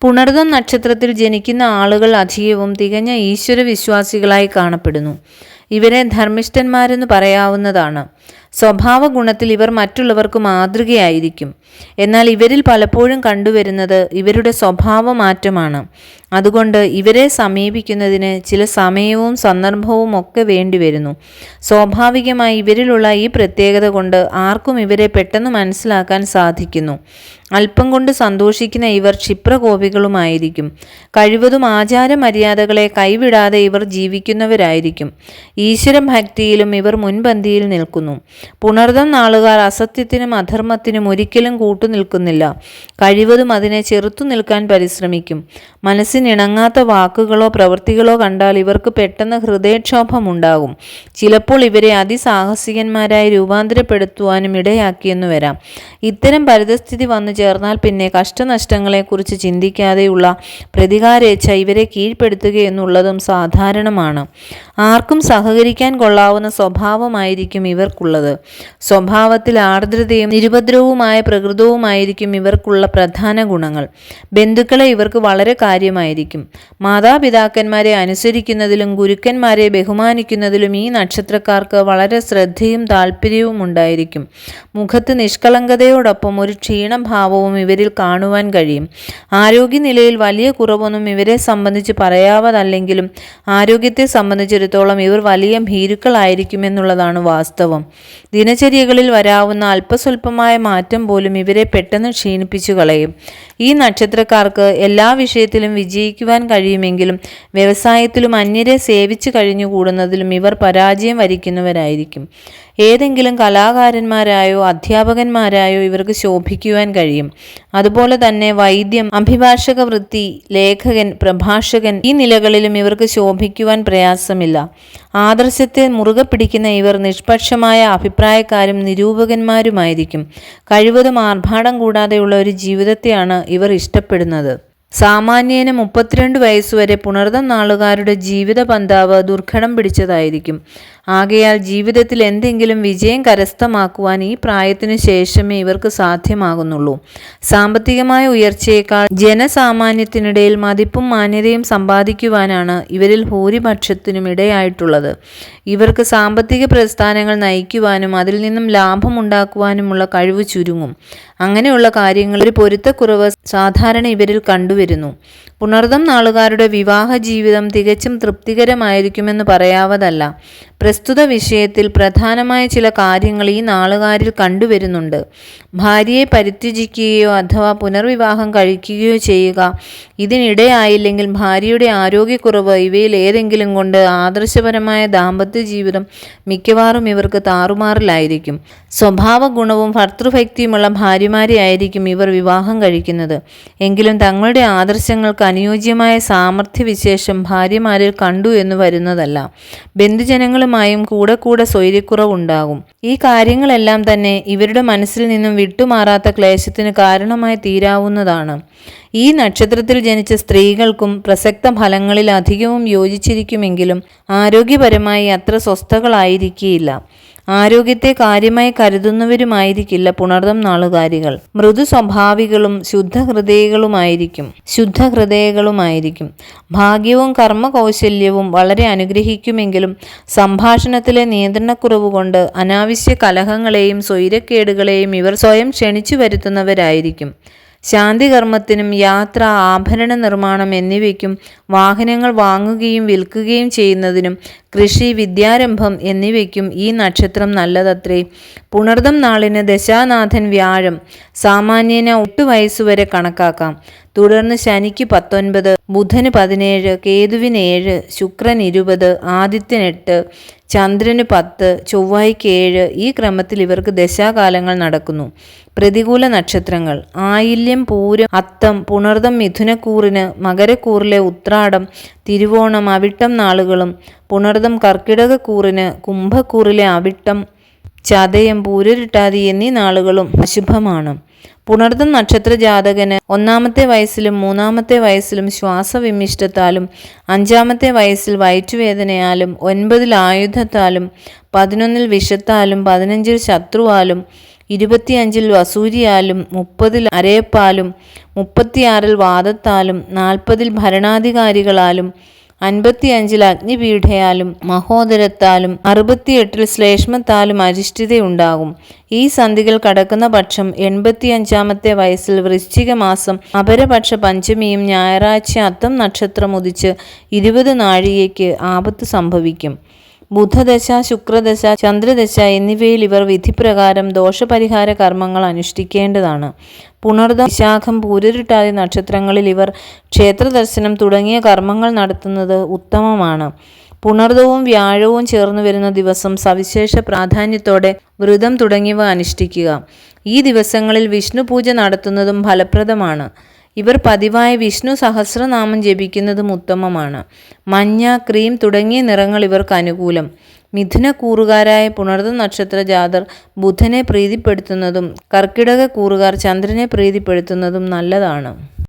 പുണർദം നക്ഷത്രത്തിൽ ജനിക്കുന്ന ആളുകൾ അധികവും തികഞ്ഞ ഈശ്വര വിശ്വാസികളായി കാണപ്പെടുന്നു. ഇവരെ ധർമ്മിഷ്ഠന്മാരെന്ന് പറയാവുന്നതാണ്. സ്വഭാവ ഗുണത്തിൽ ഇവർ മറ്റുള്ളവർക്ക് മാതൃകയായിരിക്കും. എന്നാൽ ഇവരിൽ പലപ്പോഴും കണ്ടുവരുന്നത് ഇവരുടെ സ്വഭാവ മാറ്റമാണ്. അതുകൊണ്ട് ഇവരെ സമീപിക്കുന്നതിന് ചില സമയവും സന്ദർഭവും ഒക്കെ വേണ്ടിവരുന്നു. സ്വാഭാവികമായി ഇവരിലുള്ള ഈ പ്രത്യേകത കൊണ്ട് ആർക്കും ഇവരെ പെട്ടെന്ന് മനസ്സിലാക്കാൻ സാധിക്കുന്നു. അല്പം കൊണ്ട് സന്തോഷിക്കുന്ന ഇവർ ക്ഷിപ്രകോപികളുമായിരിക്കും. കഴിവതും ആചാരമര്യാദകളെ കൈവിടാതെ ഇവർ ജീവിക്കുന്നവരായിരിക്കും. ഈശ്വരഭക്തിയിലും ഇവർ മുൻപന്തിയിൽ നിൽക്കുന്നു. പുണർദം നാളുകാർ അസത്യത്തിനും അധർമ്മത്തിനും ഒരിക്കലും കൂട്ടുനിൽക്കുന്നില്ല. കഴിവതും അതിനെ ചെറുത്തു നിൽക്കാൻ പരിശ്രമിക്കും. മനസ്സിനിണങ്ങാത്ത വാക്കുകളോ പ്രവൃത്തികളോ കണ്ടാൽ ഇവർക്ക് പെട്ടെന്ന് ഹൃദയക്ഷോഭമുണ്ടാകും. ചിലപ്പോൾ ഇവരെ അതിസാഹസികന്മാരായി രൂപാന്തരപ്പെടുത്തുവാനും ഇടയാക്കിയെന്നു വരാം. ഇത്തരം പരിതസ്ഥിതി വന്നു ചേർന്നാൽ പിന്നെ കഷ്ടനഷ്ടങ്ങളെക്കുറിച്ച് ചിന്തിക്കാതെയുള്ള പ്രതികാരേച്ഛ ഇവരെ കീഴ്പ്പെടുത്തുകയെന്നുള്ളതും സാധാരണമാണ്. ആർക്കും സഹകരിക്കാൻ കൊള്ളാവുന്ന സ്വഭാവമായിരിക്കും ഇവർക്കുള്ളത്. സ്വഭാവത്തിൽ ആർദ്രതയും നിരുപദ്രവവുമായ പ്രകൃതവുമായിരിക്കും ഇവർക്കുള്ള പ്രധാന ഗുണങ്ങൾ. ബന്ധുക്കളെ ഇവർക്ക് വളരെ കാര്യമായിരിക്കും. മാതാപിതാക്കന്മാരെ അനുസരിക്കുന്നതിലും ഗുരുക്കന്മാരെ ബഹുമാനിക്കുന്നതിലും ഈ നക്ഷത്രക്കാർക്ക് വളരെ ശ്രദ്ധയും താല്പര്യവും ഉണ്ടായിരിക്കും. മുഖത്ത് നിഷ്കളങ്കതയോടൊപ്പം ഒരു ക്ഷീണഭാവവും ഇവരിൽ കാണുവാൻ കഴിയും. ആരോഗ്യനിലയിൽ വലിയ കുറവൊന്നും ഇവരെ സംബന്ധിച്ച് പറയാവതല്ലെങ്കിലും ആരോഗ്യത്തെ സംബന്ധിച്ചിടത്തോളം ഇവർ വലിയ ഭീരുക്കളായിരിക്കുമെന്നുള്ളതാണ് വാസ്തവം. ദിനചര്യകളിൽ വരാവുന്ന അല്പസ്വല്പമായ മാറ്റം പോലും ഇവരെ പെട്ടെന്ന് ക്ഷീണിപ്പിച്ചു കളയും. ഈ നക്ഷത്രക്കാർക്ക് എല്ലാ വിഷയത്തിലും വിജയിക്കുവാൻ കഴിയുമെങ്കിലും വ്യവസായത്തിലും അന്യരെ സേവിച്ചു കഴിഞ്ഞുകൂടുന്നതിലും ഇവർ പരാജയം വരിക്കുന്നവരായിരിക്കും. ഏതെങ്കിലും കലാകാരന്മാരായോ അധ്യാപകന്മാരായോ ഇവർക്ക് ശോഭിക്കുവാൻ കഴിയും. അതുപോലെ തന്നെ വൈദ്യം, അഭിഭാഷക വൃത്തി, ലേഖകൻ, പ്രഭാഷകൻ ഈ നിലകളിലും ഇവർക്ക് ശോഭിക്കുവാൻ പ്രയാസമില്ല. ആദർശത്തെ മുറുകെ പിടിക്കുന്ന ഇവർ നിഷ്പക്ഷമായ അഭിപ്രായക്കാരും നിരൂപകന്മാരുമായിരിക്കും. കഴിവതും ആർഭാടം കൂടാതെയുള്ള ഒരു ജീവിതത്തെയാണ് ഇവർ ഇഷ്ടപ്പെടുന്നത്. സാമാന്യേന 32 വയസ്സുവരെ പുണർദം നാളുകാരുടെ ജീവിത പന്താവ് ദുർഘടം പിടിച്ചതായിരിക്കും. ആകയാൽ ജീവിതത്തിൽ എന്തെങ്കിലും വിജയം കരസ്ഥമാക്കുവാൻ ഈ പ്രായത്തിനു ശേഷമേ ഇവർക്ക് സാധ്യമാകുന്നുള്ളൂ. സാമ്പത്തികമായ ഉയർച്ചയേക്കാൾ ജനസാമാന്യത്തിനിടയിൽ മതിപ്പും മാന്യതയും സമ്പാദിക്കുവാനാണ് ഇവരിൽ ഭൂരിപക്ഷത്തിനും ഇടയായിട്ടുള്ളത്. ഇവർക്ക് സാമ്പത്തിക പ്രസ്ഥാനങ്ങൾ നയിക്കുവാനും അതിൽ നിന്നും ലാഭമുണ്ടാക്കുവാനുമുള്ള കഴിവ് ചുരുങ്ങും. അങ്ങനെയുള്ള കാര്യങ്ങളിൽ ഒരു പൊരുത്തക്കുറവ് സാധാരണ ഇവരിൽ കണ്ടുവരുന്നു. പുണർദം നാളുകാരുടെ വിവാഹ ജീവിതം തികച്ചും തൃപ്തികരമായിരിക്കുമെന്ന് പറയാവതല്ല. പ്രസ്തുത വിഷയത്തിൽ പ്രധാനമായ ചില കാര്യങ്ങൾ ഈ നാളുകാരിൽ കണ്ടുവരുന്നുണ്ട്. ഭാര്യയെ പരിത്യജിക്കുകയോ അഥവാ പുനർവിവാഹം കഴിക്കുകയോ ചെയ്യുക, ഇതിനിടെയായില്ലെങ്കിൽ ഭാര്യയുടെ ആരോഗ്യക്കുറവ്, ഇവയിൽ ഏതെങ്കിലും കൊണ്ട് ആദർശപരമായ ദാമ്പത്യ ജീവിതം മിക്കവാറും ഇവർക്ക് താറുമാറിലായിരിക്കും. സ്വഭാവ ഗുണവും ഭർതൃഭക്തിയുമുള്ള ഭാര്യമാരെ ആയിരിക്കും ഇവർ വിവാഹം കഴിക്കുന്നത്. എങ്കിലും തങ്ങളുടെ ആദർശങ്ങൾക്ക് അനുയോജ്യമായ സാമർഥ്യവിശേഷം ഭാര്യമാരിൽ കണ്ടു എന്ന് വരുന്നതല്ല. ബന്ധുജനങ്ങളുമായും കൂടെ സ്വൈര്യക്കുറവുണ്ടാകും. ഈ കാര്യങ്ങളെല്ലാം തന്നെ ഇവരുടെ മനസ്സിൽ നിന്നും വിട്ടുമാറാത്ത ക്ലേശത്തിന് കാരണമായി തീരാവുന്നതാണ്. ഈ നക്ഷത്രത്തിൽ ജനിച്ച സ്ത്രീകൾക്കും പ്രസക്ത ഫലങ്ങളിൽ അധികവും യോജിച്ചിരിക്കുമെങ്കിലും ആരോഗ്യപരമായി അത്ര സ്വസ്ഥകളായിരിക്കില്ല. ആരോഗ്യത്തെ കാര്യമായി കരുതുന്നവരുമായിരിക്കില്ല പുണർദം നാളുകാരികൾ. മൃദു സ്വഭാവികളും ശുദ്ധഹൃദയകളുമായിരിക്കും. ഭാഗ്യവും കർമ്മകൗശല്യവും വളരെ അനുഗ്രഹിക്കുമെങ്കിലും സംഭാഷണത്തിലെ നിയന്ത്രണക്കുറവ് കൊണ്ട് അനാവശ്യ കലഹങ്ങളെയും സ്വൈരക്കേടുകളെയും ഇവർ സ്വയം ക്ഷണിച്ചു വരുത്തുന്നവരായിരിക്കും. ശാന്തികർമ്മത്തിനും യാത്ര, ആഭരണ നിർമ്മാണം എന്നിവയ്ക്കും, വാഹനങ്ങൾ വാങ്ങുകയും വിൽക്കുകയും ചെയ്യുന്നതിനും, കൃഷി, വിദ്യാരംഭം എന്നിവയ്ക്കും ഈ നക്ഷത്രം നല്ലതത്രേ. പുണർദം നാളിന് ദശാനാഥൻ വ്യാഴം സാമാന്യേന 8 വയസ്സുവരെ കണക്കാക്കാം. തുടർന്ന് ശനിക്ക് 19, ബുധന് 17, കേതുവിന് 7, ശുക്രൻ 20, ആദിത്യന് 8, ചന്ദ്രന് 10, ചൊവ്വായ്ക്ക് 7. ഈ ക്രമത്തിൽ ഇവർക്ക് ദശാകാലങ്ങൾ നടക്കുന്നു. പ്രതികൂല നക്ഷത്രങ്ങൾ: ആയില്യം, പൂരം, അത്തം, പുണർദം മിഥുനക്കൂറിന്, മകരക്കൂറിലെ ഉത്രാടം, തിരുവോണം, അവിട്ടം നാളുകളും, പുണർദം കർക്കിടകക്കൂറിന്, കുംഭക്കൂറിലെ അവിട്ടം, ചതയം, പൂരുരുട്ടാതി എന്നീ നാളുകളും അശുഭമാണ്. പുണർദം നക്ഷത്ര ജാതകന് 1-ാമത്തെ വയസ്സിലും 3-ാമത്തെ വയസ്സിലും ശ്വാസവിമിഷ്ടത്താലും, 5-ാമത്തെ വയസ്സിൽ വയറ്റുവേദനയാലും, 9-ൽ ആയുധത്താലും, 11-ൽ വിഷത്താലും, 15-ൽ ശത്രുവാലും, 25 വസൂരിയാലും 30 അരയപ്പാലും 36 വാദത്താലും 40 ഭരണാധികാരികളാലും 55 അഗ്നിപീഠയാലും മഹോദരത്താലും 68 ശ്ലേഷ്മത്താലും അരിഷ്ടിതയുണ്ടാകും. ഈ സന്ധികൾ കടക്കുന്ന പക്ഷം 85-ാമത്തെ വയസ്സിൽ വൃശ്ചിക മാസം അപരപക്ഷ പഞ്ചമിയും ഞായറാഴ്ച അത്തം നക്ഷത്രം ഉദിച്ച് 20 നാഴികയ്ക്ക് ആപത്ത് സംഭവിക്കും. ബുധദശ, ശുക്രദശ, ചന്ദ്രദശ എന്നിവയിൽ ഇവർ വിധിപ്രകാരം ദോഷപരിഹാര കർമ്മങ്ങൾ അനുഷ്ഠിക്കേണ്ടതാണ്. പുണർദം, വിശാഖം, പൂരുരുട്ടാതി നക്ഷത്രങ്ങളിൽ ഇവർ ക്ഷേത്രദർശനം തുടങ്ങിയ കർമ്മങ്ങൾ നടത്തുന്നത് ഉത്തമമാണ്. പുണർദവും വ്യാഴവും ചേർന്ന് വരുന്ന ദിവസം സവിശേഷ പ്രാധാന്യത്തോടെ വ്രതം തുടങ്ങിയവ അനുഷ്ഠിക്കുക. ഈ ദിവസങ്ങളിൽ വിഷ്ണു പൂജ നടത്തുന്നതും ഫലപ്രദമാണ്. ഇവർ പതിവായി വിഷ്ണു സഹസ്രനാമം ജപിക്കുന്നതും ഉത്തമമാണ്. മഞ്ഞ, ക്രീം തുടങ്ങിയ നിറങ്ങൾ ഇവർക്ക് അനുകൂലം. മിഥുനക്കൂറുകാരായ പുണർദ നക്ഷത്ര ജാതർ ബുധനെ പ്രീതിപ്പെടുത്തുന്നതും കർക്കിടക കൂറുകാർ ചന്ദ്രനെ പ്രീതിപ്പെടുത്തുന്നതും നല്ലതാണ്.